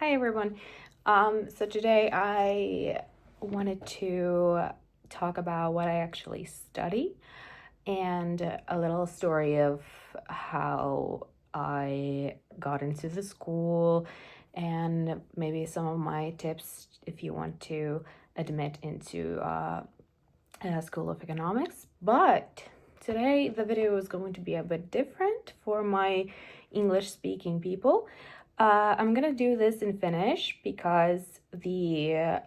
Hi everyone. So today I wanted to talk about what I actually study and a little story of how I got into the school and maybe some of my tips if you want to admit into School of Economics. But today the video is going to be a bit different for my English speaking people. I'm gonna do this in Finnish because the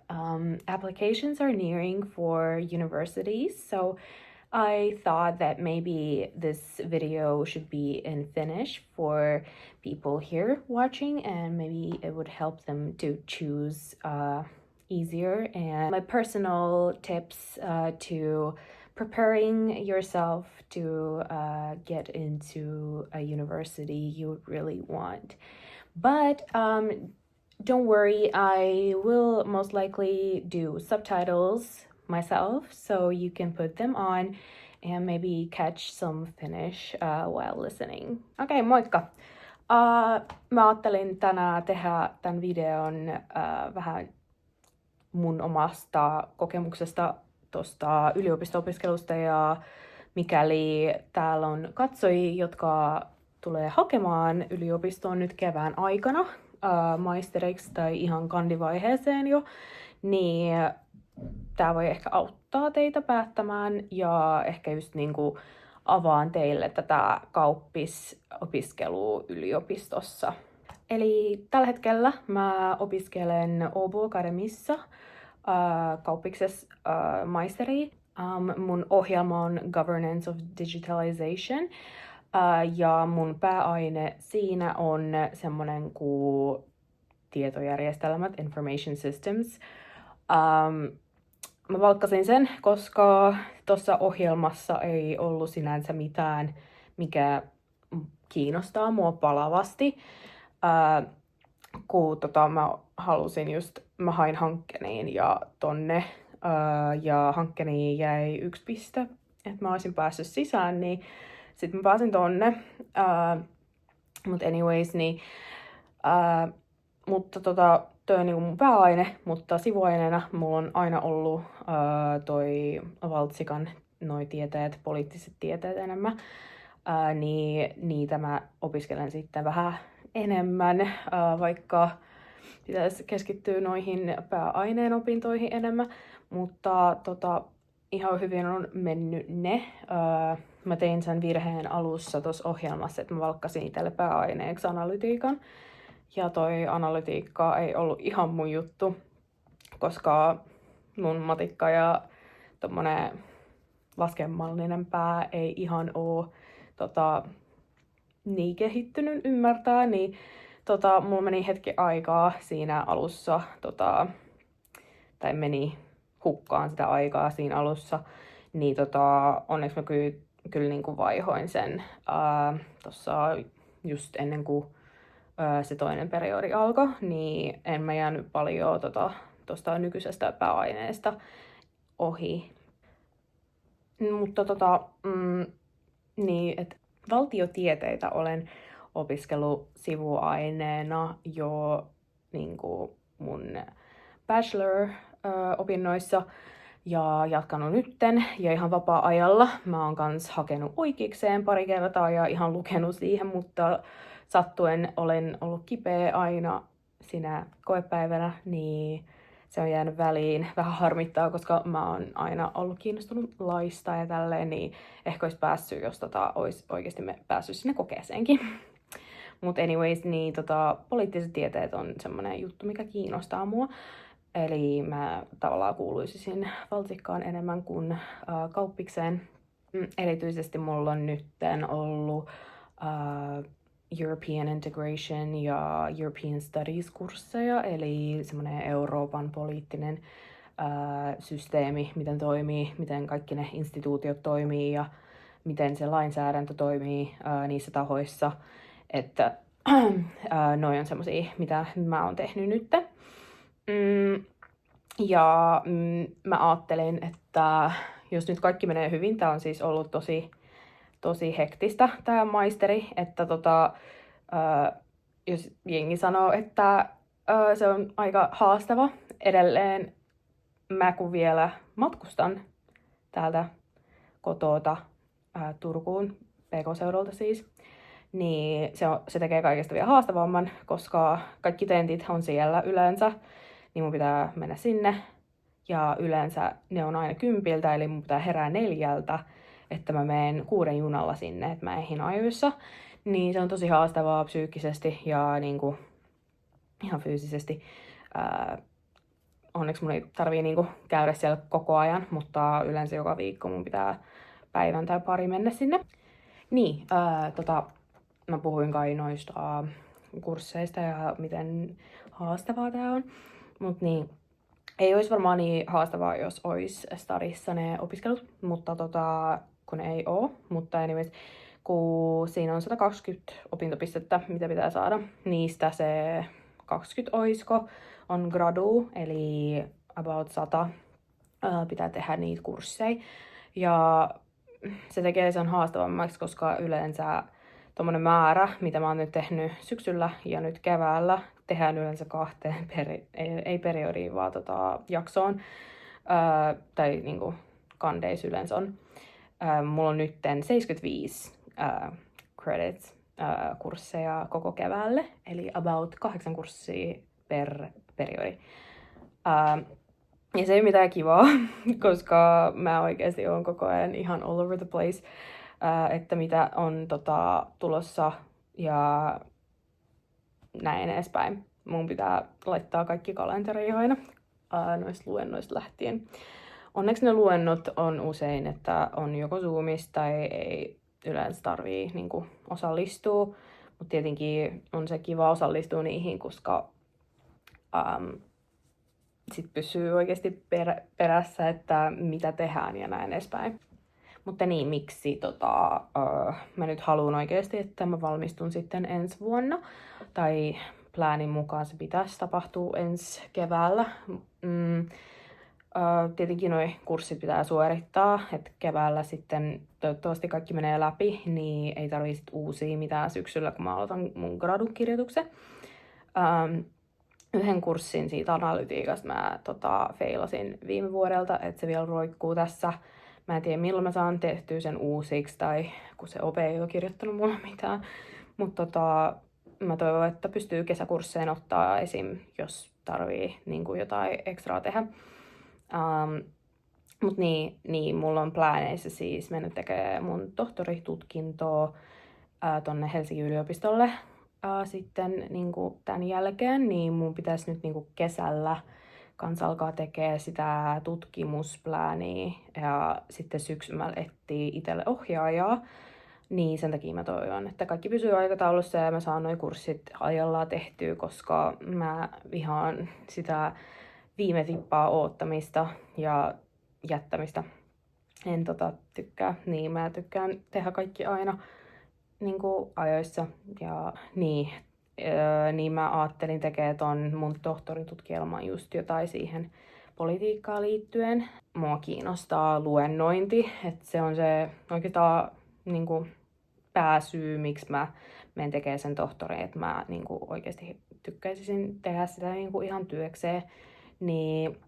applications are nearing for universities. So I thought that maybe this video should be in Finnish for people here watching, and maybe it would help them to choose easier. And my personal tips to preparing yourself to get into a university you really want. But don't worry, I will most likely do subtitles myself, so you can put them on and maybe catch some Finnish while listening. Okei, moikka! Mä ajattelin tänään tehdä tämän videon vähän mun omasta kokemuksesta tuosta yliopisto-opiskelusta, ja mikäli täällä on katsojia, jotka tulee hakemaan yliopistoon nyt kevään aikana maisteriksi tai ihan kandivaiheeseen jo, niin tämä voi ehkä auttaa teitä päättämään ja ehkä just niinku avaan teille tätä kauppisopiskelua yliopistossa. Eli tällä hetkellä mä opiskelen Åbo Akademissa kauppiksessa maisteria. Mun ohjelma on Governance of Digitalization. Ja mun pääaine siinä on semmonen kuin tietojärjestelmät, Information Systems. Mä valkkasin sen, koska tuossa ohjelmassa ei ollut sinänsä mitään, mikä kiinnostaa mua palavasti. Kun mä hain hankkeniin ja tonne, ja hankkeniin jäi 1 piste, että mä olisin päässyt sisään, niin sitten mä pääsin tonne. Mut anyways, niin mutta toi on niinku mun pääaine, mutta sivuaineena mulla on aina ollut toi Valtsikan noi tieteet, poliittiset tieteet enemmän. Niin niitä mä opiskelen sitten vähän enemmän, vaikka pitäisi keskittyä noihin pääaineen opintoihin enemmän, mutta ihan hyvin on mennyt ne. Mä tein sen virheen alussa tuossa ohjelmassa, että mä valkkasin itselle pääaineeksi analytiikan. Ja toi analytiikka ei ollut ihan mun juttu, koska mun matikka ja tommonen laskemallinen pää ei ihan oo niin kehittynyt ymmärtää, niin mulla meni hetki aikaa siinä alussa, tai meni hukkaan sitä aikaa siinä alussa, niin onneksi mä kyllä niinku vaihoin sen tossa just ennen kuin se toinen periodi alkoi, niin en mä jäänyt paljon tosta nykyisestä pääaineesta ohi. Mutta niin, että valtiotieteitä olen opiskellut sivuaineena jo niinku mun bachelor-opinnoissa ja jatkanut nytten ja ihan vapaa-ajalla. Mä oon kans hakenut oikeikseen pari kertaa ja ihan lukenut siihen, mutta sattuen olen ollut kipeä aina siinä koepäivänä, niin se on jäänyt väliin. Vähän harmittaa, koska mä oon aina ollut kiinnostunut laista ja tälleen, niin ehkä olisi päässyt, jos olisi oikeasti päässyt sinne kokeeseenkin. Mutta anyways, niin poliittiset tieteet on semmoinen juttu, mikä kiinnostaa mua. Eli mä tavallaan kuuluisin Valtsikkaan enemmän kuin kauppikseen. Erityisesti mulla on nytten ollut European Integration ja European Studies-kursseja, eli semmoinen Euroopan poliittinen systeemi, miten toimii, miten kaikki ne instituutiot toimii ja miten se lainsäädäntö toimii niissä tahoissa. Että noi on semmosia, mitä mä oon tehnyt nyt. Ja mä ajattelin, että jos nyt kaikki menee hyvin, tää on siis ollut tosi hektistä tää maisteri, että jos jengi sanoo, että Se on aika haastava. Edelleen mä kun vielä matkustan täältä kotoota Turkuun, PK-seudulta siis, niin se tekee kaikesta vielä haastavamman, koska kaikki tentit on siellä yleensä, niin mun pitää mennä sinne. Ja yleensä ne on aina 10, eli mun pitää herää 4, että mä menen 6 junalla sinne, että mä ehdin ajoissa. Niin se on tosi haastavaa psyykkisesti ja niinku, ihan fyysisesti. Onneksi mun ei tarvii niinku käydä siellä koko ajan, mutta yleensä joka viikko mun pitää päivän tai pari mennä sinne. Niin, mä puhuin kai noista kursseista ja miten haastavaa tää on. Mut niin, ei olisi varmaan niin haastavaa, jos olisi stadissa ne opiskelut, mutta kun ei oo. Mutta anyways, kun siinä on 120 opintopistettä, mitä pitää saada, niistä se 20 oisko on gradu, eli about 100 pitää tehdä niitä kursseja. Ja se tekee sen haastavammaksi, koska yleensä tommonen määrä, mitä mä oon nyt tehnyt syksyllä ja nyt keväällä, tehdään yleensä 2 ei periodiin, vaan jaksoon. Tai niinku kandeis yleensä on. Mulla on nyt 75 credits kursseja koko keväälle, eli about 8 kurssia per periodi. Ja se ei mitään kivaa, koska mä oikeasti oon koko ajan ihan all over the place, että mitä on tulossa ja näin edespäin. Mun pitää laittaa kaikki kalenteriin aina noista luennoista lähtien. Onneksi ne luennot on usein, että on joko Zoomissa tai ei yleensä tarvii niinku osallistua. Mutta tietenkin on se kiva osallistua niihin, koska sit pysyy oikeasti perässä, että mitä tehdään ja näin edespäin. Mutta niin, miksi mä nyt haluan oikeasti, että mä valmistun sitten ensi vuonna. Tai pläänin mukaan se pitäisi tapahtua ensi keväällä. Tietenkin noi kurssit pitää suorittaa, että keväällä sitten toivottavasti kaikki menee läpi, niin ei tarvitse uusia mitään syksyllä, kun mä aloitan mun gradukirjoituksen. Yhden kurssin siitä analytiikasta mä feilasin viime vuodelta, että se vielä roikkuu tässä. Mä en tiedä milloin mä saan tehtyä sen uusiksi tai kun se OP ei ole kirjoittanut mulle mitään. Mutta mä toivon, että pystyy kesäkursseen ottaa esim. Jos tarvii niin jotain ekstraa tehdä. Mut niin, mulla on plääneissa siis mennä tekemään mun tohtoritutkintoa tonne Helsingin yliopistolle. Sitten niin tämän jälkeen, niin mun pitäisi nyt niin kesällä kans alkaa tekemään sitä tutkimusplääniä ja sitten syksyllä etsiä itselle ohjaajaa. Niin sen takia mä toivon, että kaikki pysyy aikataulussa ja mä saan noi kurssit ajallaan tehtyä, koska mä vihaan sitä viime tippaa oottamista ja jättämistä. En tykkää. Niin mä tykkään tehdä kaikki aina niin kuin ajoissa. Ja niin mä ajattelin tekee ton mun tohtoritutkielman just jotain siihen politiikkaan liittyen. Mua kiinnostaa luennointi, että se on se oikeastaan niin kuin pääsyy, miksi mä menen tekemään sen tohtorin, että mä niin kuin oikeasti tykkäisin tehdä sitä niin kuin ihan työkseen, niin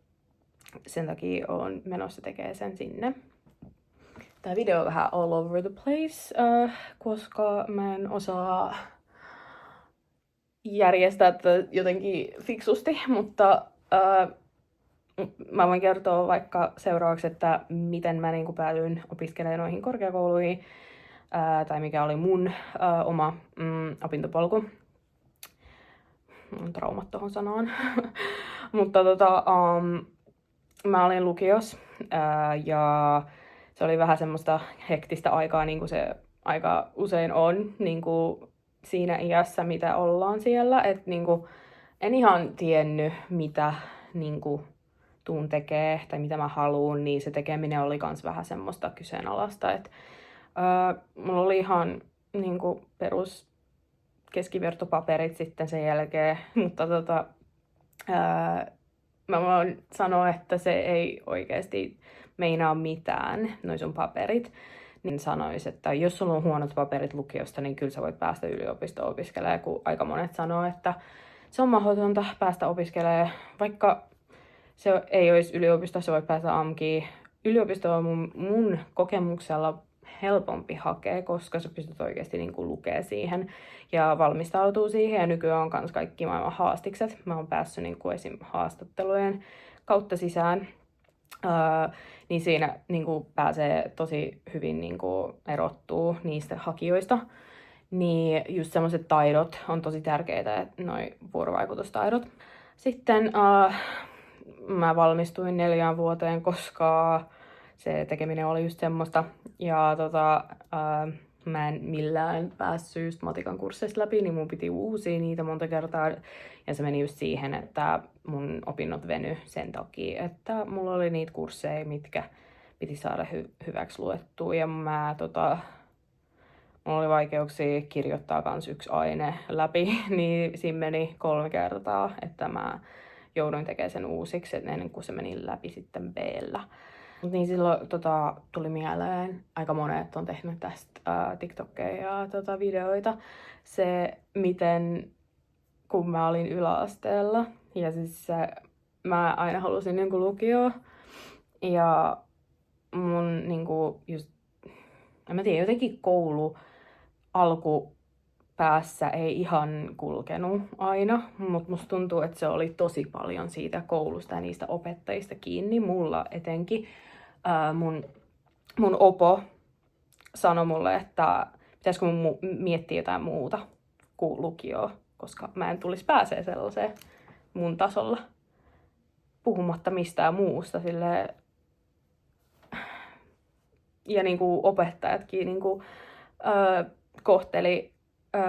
sen takia oon menossa tekemään sen sinne. Tää video on vähän all over the place, koska mä en osaa järjestää tätä jotenkin fiksusti, mutta mä voin kertoa vaikka seuraavaksi, että miten mä niinku päädyin opiskelemaan noihin korkeakouluihin, tai mikä oli mun oma opintopolku. On traumat tohon sanaan. Mutta mä olin lukios ja se oli vähän semmoista hektistä aikaa, niin kuin se aika usein on niin kuin siinä iässä, mitä ollaan siellä. Et niin kuin en ihan tiennyt, mitä niin kuin tuun tekee tai mitä mä haluun, niin se tekeminen oli kans vähän semmoista kyseenalaista. Mulla oli ihan niin kuin perus keskivertopaperit sitten sen jälkeen, mutta mä voin sanoa, että se ei oikeasti meinaa mitään, noi sun paperit. Niin sanois, että jos sulla on huonot paperit lukiosta, niin kyllä sä voit päästä yliopistoon opiskelemaan, kun aika monet sanoo, että se on mahdotonta päästä opiskelemaan, vaikka se ei olisi yliopisto, se voi päästä AMKiin. Yliopisto on mun kokemuksella helpompi hakea, koska sä pystyt oikeasti niin kuin lukea siihen ja valmistautuu siihen. Ja nykyään on myös kaikki maailman haastikset. Mä oon päässyt niin kuin esim. Haastattelujen kautta sisään. Niin siinä niin kuin pääsee tosi hyvin niin kuin erottuu niistä hakijoista. Niin just semmoiset taidot on tosi tärkeitä, noi vuorovaikutustaidot. Sitten mä valmistuin 4 vuoteen, koska se tekeminen oli just semmoista. Ja mä en millään päässyt just matikan kursseista läpi, niin mun piti uusia niitä monta kertaa. Ja se meni just siihen, että mun opinnot veny sen takia, että mulla oli niitä kursseja, mitkä piti saada hyväksi luettua. Ja mulla oli vaikeuksia kirjoittaa kans yksi aine läpi, niin siinä meni 3 kertaa, että mä jouduin tekemään sen uusiksi ennen kuin se meni läpi sitten B:llä. Niin silloin tuli mieleen, aika monet on tehnyt tästä TikTokkeja ja videoita, se miten kun mä olin yläasteella ja siis mä aina halusin niinku lukioon ja mun niinku just, en mä tiedä, jotenkin koulu alkupäässä ei ihan kulkenut aina, mutta musta tuntuu, että se oli tosi paljon siitä koulusta ja niistä opettajista kiinni, mulla etenkin. Mun opo sanoi mulle, että pitäisikö mun miettiä jotain muuta kuin lukioon, koska mä en tulisi pääsee sellaiseen mun tasolla, puhumatta mistään muusta. Silleen. Ja niinku opettajatkin niinku, kohteli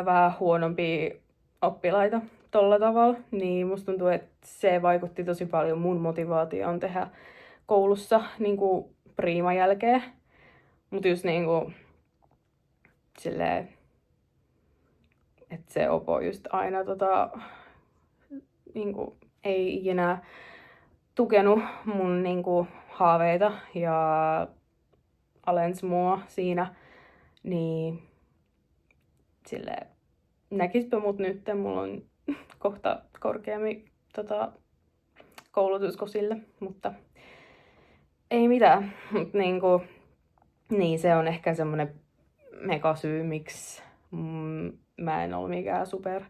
vähän huonompia oppilaita tolla tavalla, niin musta tuntuu, että se vaikutti tosi paljon mun motivaatioon tehdä koulussa niinku priiman jälkeen. Mut just niinku silleen, että se opo just aina niinku ei ikinä tukenut mun niinku haaveita ja alensi mua siinä, niin silleen näkispä mut nyt, mulla on kohta korkeammin koulutus kuin sille, mutta ei mitään. Mut niinku, niin se on ehkä semmonen megasyy, miksi mä en ollut mikään super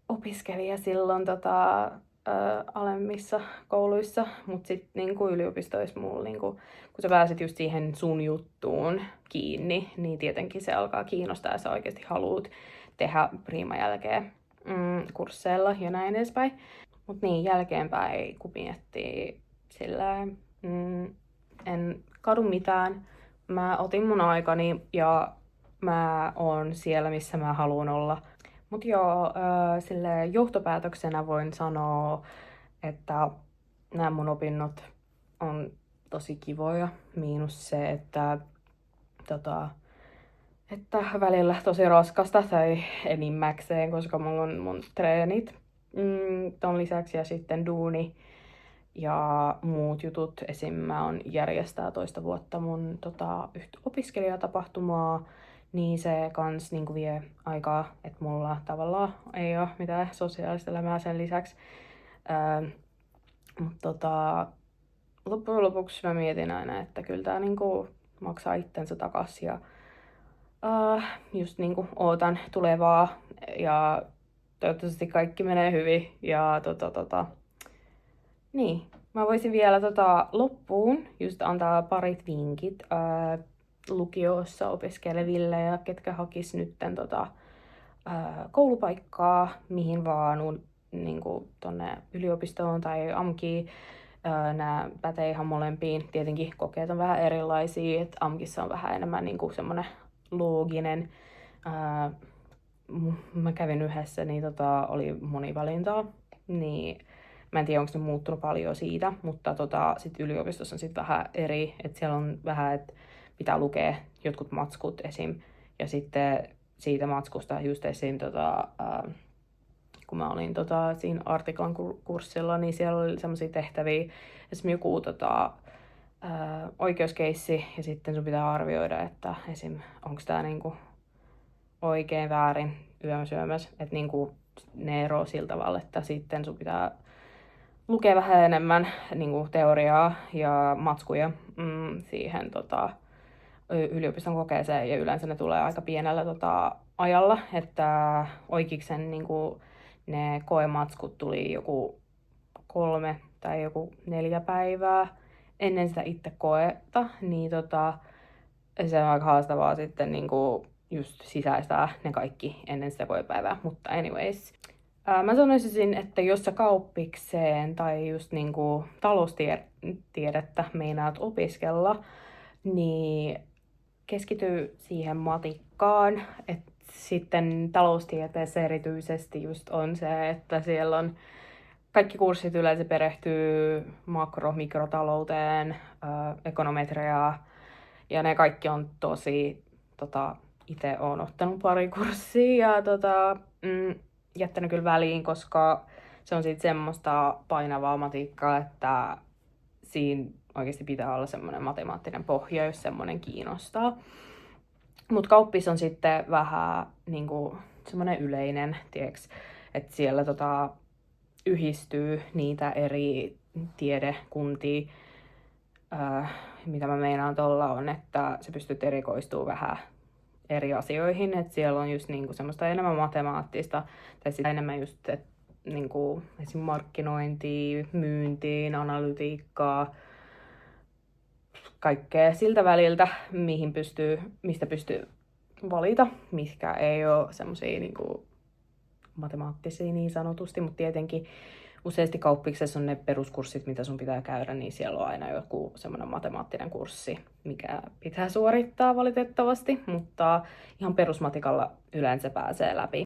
opiskelija silloin alemmissa kouluissa, mutta sitten niinku yliopistoissa mulla, niinku, kun sä pääset just siihen sun juttuun kiinni, niin tietenkin se alkaa kiinnostaa ja sä oikeasti haluut tehdä priiman jälkeen kursseilla ja näin edespäin. Mutta niin jälkeenpäin, kun miettii silleen, en kadu mitään. Mä otin mun aikani ja mä oon siellä, missä mä haluan olla. Mut joo, silleen johtopäätöksenä voin sanoa, että nämä mun opinnot on tosi kivoja. Miinus se, että välillä tosi raskasta tai enimmäkseen, koska mulla on mun treenit ton lisäksi ja sitten duuni ja muut jutut. Esim. Mä oon järjestää 2 vuotta mun yhtä opiskelijatapahtumaa, niin se kans niinku vie aikaa, että mulla tavallaan ei oo mitään sosiaalista elämää sen lisäksi. Mutta loppujen lopuksi mä mietin aina, että kyllä tää niinku maksaa itsensä takas ja just niinku ootan tulevaa ja toivottavasti kaikki menee hyvin ja niin. Mä voisin vielä loppuun just antaa parit vinkit lukiossa opiskeleville ja ketkä hakis nytten koulupaikkaa mihin vaan niinku tonne yliopistoon tai AMKiin. Nämä pätee ihan molempiin. Tietenkin kokeet on vähän erilaisia, että AMKissa on vähän enemmän niinku semmoinen looginen. Mä kävin yhdessä, niin oli monivalintaa, niin mä en tiedä, onko se muuttunut paljon siitä, mutta sit yliopistossa on sit vähän eri, että siellä on vähän, että pitää lukea jotkut matskut esim. Ja sitten siitä matskusta just esim. Kun mä olin siinä artiklan kurssilla, niin siellä oli semmoisia tehtäviä, esim. Joku oikeuskeissi ja sitten sun pitää arvioida, että esim. Onko tää niinku oikein väärin yömös, että niinku ne eroaa sillä tavalla, että sitten sun pitää lukea vähän enemmän niin kuin teoriaa ja matskuja siihen yliopiston kokeeseen, ja yleensä ne tulee aika pienellä ajalla, että oikeiksen niin kuin ne koematskut tuli joku 3 tai joku 4 päivää ennen sitä itse koetta, niin se on aika haastavaa sitten niin kuin just sisäistää ne kaikki ennen sitä koepäivää, mutta anyways. Mä sanoisin, että jos sä kauppikseen tai just niinku taloustiedettä meinaat opiskella, niin keskity siihen matikkaan. Et sitten taloustieteessä erityisesti just on se, että siellä on kaikki kurssit yleensä perehtyy mikrotalouteen, ekonometriaa, ja ne kaikki on tosi, itse oon ottanut pari kurssia ja jättänyt kyllä väliin, koska se on sitten semmoista painavaa matikkaa, että siinä oikeasti pitää olla semmoinen matemaattinen pohja, jos semmoinen kiinnostaa. Mutta kauppis on sitten vähän niinku semmoinen yleinen, tiiäks, että siellä yhdistyy niitä eri tiedekuntia. Mitä mä meinaan tuolla on, että sä pystyt erikoistumaan vähän eri asioihin, että siellä on just niinku semmoista enemmän matemaattista, tai sitten enemmän just niinku esim. Markkinointia, myyntiin, analytiikkaa, kaikkea siltä väliltä, mistä pystyy valita, mitkä ei ole semmoisia niinku matemaattisia niin sanotusti, mutta tietenkin useasti kauppiksessa on ne peruskurssit, mitä sun pitää käydä, niin siellä on aina joku semmoinen matemaattinen kurssi, mikä pitää suorittaa valitettavasti, mutta ihan perusmatikalla yleensä pääsee läpi.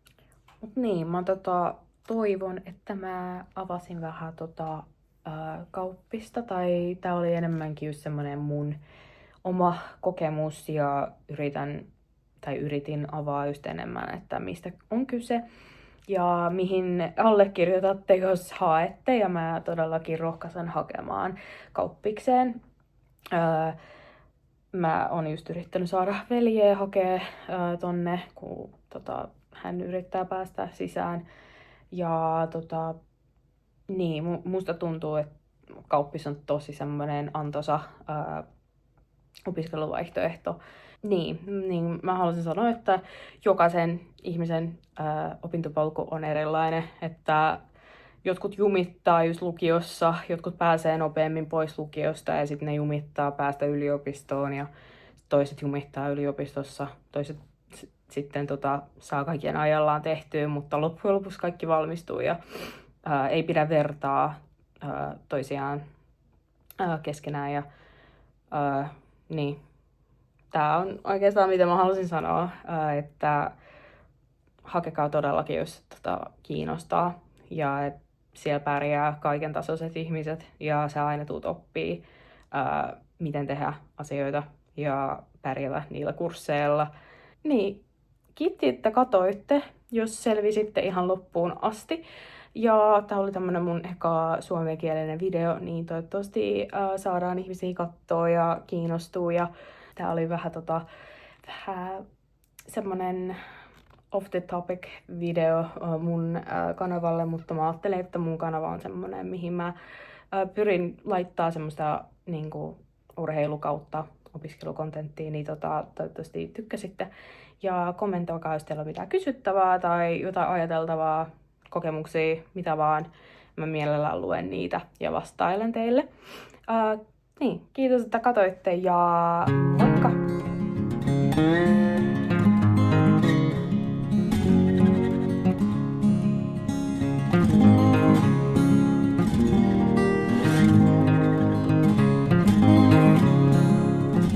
Mut niin, mä toivon, että mä avasin vähän kauppista, tai tää oli enemmänkin just semmoinen mun oma kokemus, ja yritin avaa just enemmän, että mistä on kyse ja mihin allekirjoitatte, jos haette, ja mä todellakin rohkaisen hakemaan kauppikseen. Mä oon just yrittänyt saada veljeä hakea tonne, kun hän yrittää päästä sisään. Ja niin, musta tuntuu, että kauppis on tosi semmoinen antoisa opiskeluvaihtoehto. Niin mä haluaisin sanoa, että jokaisen ihmisen opintopolku on erilainen, että jotkut jumittaa just lukiossa, jotkut pääsee nopeammin pois lukiosta ja sitten ne jumittaa päästä yliopistoon ja toiset jumittaa yliopistossa, toiset sitten saa kaikkien ajallaan tehtyä, mutta loppujen lopuksi kaikki valmistuu ja ei pidä vertaa toisiaan keskenään ja niin. Tää on oikeastaan mitä mä halusin sanoa, että hakekaa todellakin, jos kiinnostaa, ja että siellä pärjää kaiken tasoiset ihmiset ja sä aina tuut oppii, miten tehdä asioita ja pärjätä niillä kursseilla. Niin, kiitti, että katoitte, jos selvisitte ihan loppuun asti. Ja tää oli tämmönen mun eka suomenkielinen video, niin toivottavasti saadaan ihmisiä katsoa ja kiinnostua. Ja tää oli vähän semmonen off the topic video mun kanavalle, mutta mä ajattelin, että mun kanava on semmonen, mihin mä pyrin laittaa semmoista niinku urheilu kautta opiskelukontenttia, niin toivottavasti tykkäsitte. Ja kommentoikaa, jos teillä on mitään kysyttävää tai jotain ajateltavaa, kokemuksia, mitä vaan. Mä mielellään luen niitä ja vastailen teille. Niin, kiitos, että katoitte ja moikka!